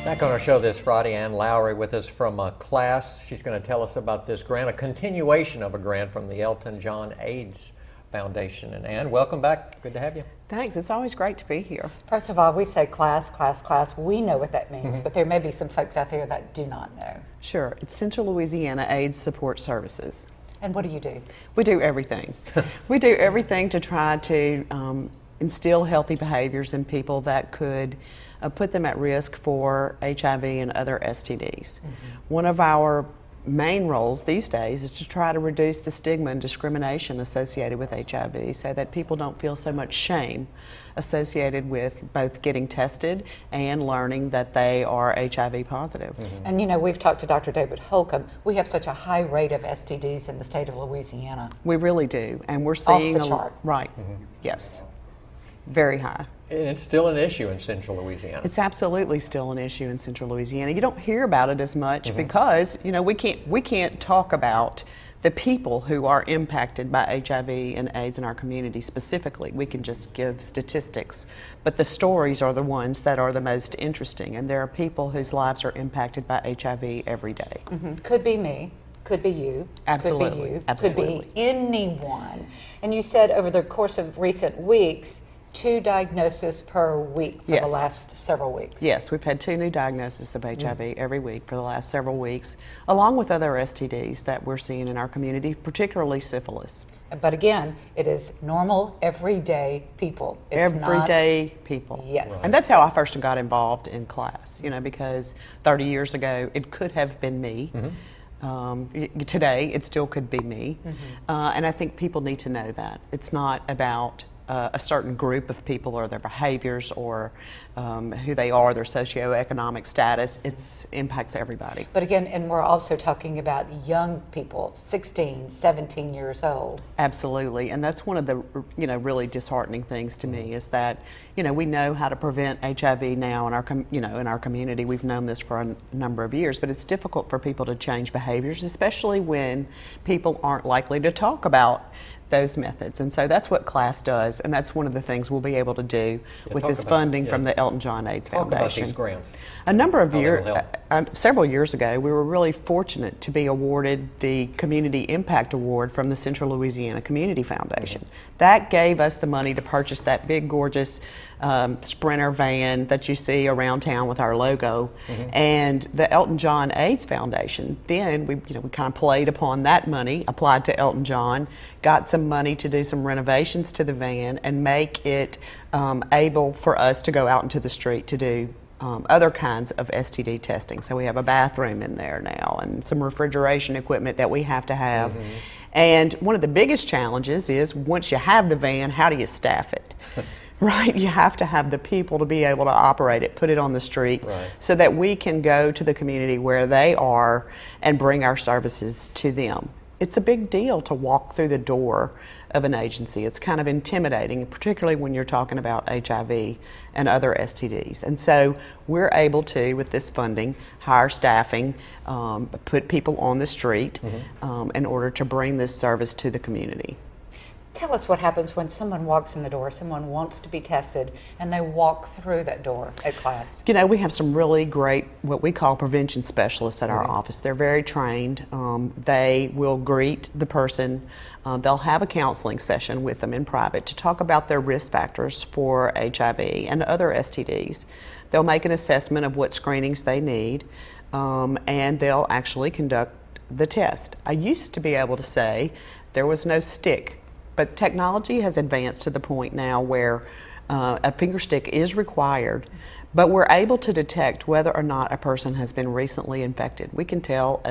Back on our show this Friday, Ann Lowrey with us from a class. She's going to tell us about this grant, a continuation of a grant from the Elton John AIDS Foundation. And Ann, welcome back. Good to have you. Thanks. It's always great to be here. First of all, we say class, class, class. We know what that means, but there may be some folks out there that do not know. Sure. It's Central Louisiana AIDS Support Services. And what do you do? We do everything. We do everything to try to instill healthy behaviors in people that could put them at risk for HIV and other STDs. One of our main roles these days is to try to reduce the stigma and discrimination associated with HIV so that people don't feel so much shame associated with both getting tested and learning that they are HIV positive. And you know, we've talked to Dr. David Holcomb. We have such a high rate of STDs in the state of Louisiana. We really do, and we're seeing off the chart. Right. Yes. Very high. And it's still an issue in Central Louisiana. It's absolutely still an issue in Central Louisiana. You don't hear about it as much because, you know, we can't talk about the people who are impacted by HIV and AIDS in our community specifically. We can just give statistics, but the stories are the ones that are the most interesting, and there are people whose lives are impacted by HIV every day. Could be me. Could be you. Absolutely. Could be you. Absolutely. Could be anyone. And you said over the course of recent weeks, 2 diagnoses per week for the last several weeks. Yes, we've had 2 new diagnoses of HIV every week for the last several weeks, along with other STDs that we're seeing in our community, particularly syphilis. But again, it is normal, everyday people. It's Everyday people. Yes. Right. And that's how I first got involved in class, you know, because 30 years ago, it could have been me. Today, it still could be me. And I think people need to know that. It's not about a certain group of people or their behaviors or who they are, their socioeconomic status. It impacts everybody. But again, and we're also talking about young people, 16, 17 years old. Absolutely, and that's one of the really disheartening things to me is that we know how to prevent HIV now in our in our community. We've known this for a number of years, but it's difficult for people to change behaviors, especially when people aren't likely to talk about those methods. And so that's what class does, and that's one of the things we'll be able to do with this funding from the Elton John AIDS Foundation. Talk about these grants. A number of years, several years ago, we were really fortunate to be awarded the Community Impact Award from the Central Louisiana Community Foundation. That gave us the money to purchase that big, gorgeous Sprinter van that you see around town with our logo. And the Elton John AIDS Foundation, then we kind of played upon that money, applied to Elton John, got some money to do some renovations to the van and make it able for us to go out into the street to do other kinds of STD testing. So we have a bathroom in there now and some refrigeration equipment that we have to have. And one of the biggest challenges is once you have the van, how do you staff it? Right, you have to have the people to be able to operate it, put it on the street, so that we can go to the community where they are and bring our services to them. It's a big deal to walk through the door of an agency. It's kind of intimidating, particularly when you're talking about HIV and other STDs. And so we're able to, with this funding, hire staffing, put people on the street in order to bring this service to the community. Tell us what happens when someone walks in the door, someone wants to be tested, and they walk through that door at class. You know, we have some really great, what we call prevention specialists at our office. They're very trained. They will greet the person. They'll have a counseling session with them in private to talk about their risk factors for HIV and other STDs. They'll make an assessment of what screenings they need, and they'll actually conduct the test. I used to be able to say there was no stick, but technology has advanced to the point now where a finger stick is required, but we're able to detect whether or not a person has been recently infected. We can tell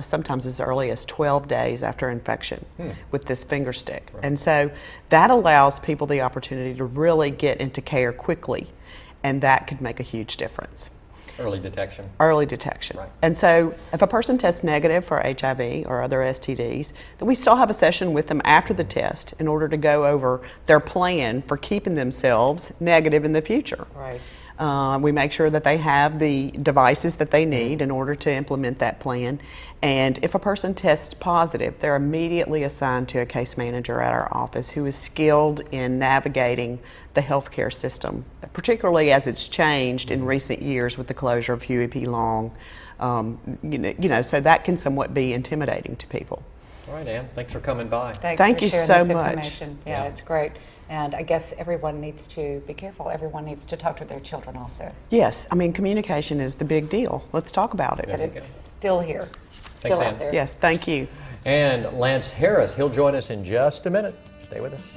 sometimes as early as 12 days after infection with this finger stick. And so that allows people the opportunity to really get into care quickly, and that could make a huge difference. Early detection. Early detection. Right. And so if a person tests negative for HIV or other STDs, then we still have a session with them after the test in order to go over their plan for keeping themselves negative in the future. Right. We make sure that they have the devices that they need in order to implement that plan. And if a person tests positive, they're immediately assigned to a case manager at our office who is skilled in navigating the healthcare system, particularly as it's changed in recent years with the closure of Huey P. Long. So that can somewhat be intimidating to people. All right, Ann, thanks for coming by. Thank you sharing so this much. information. Yeah, it's great. And I guess everyone needs to be careful. Everyone needs to talk to their children also. Yes, I mean, communication is the big deal. Let's talk about it. That it's still here, still Thanks, out there. Yes, thank you. And Lance Harris, he'll join us in just a minute. Stay with us.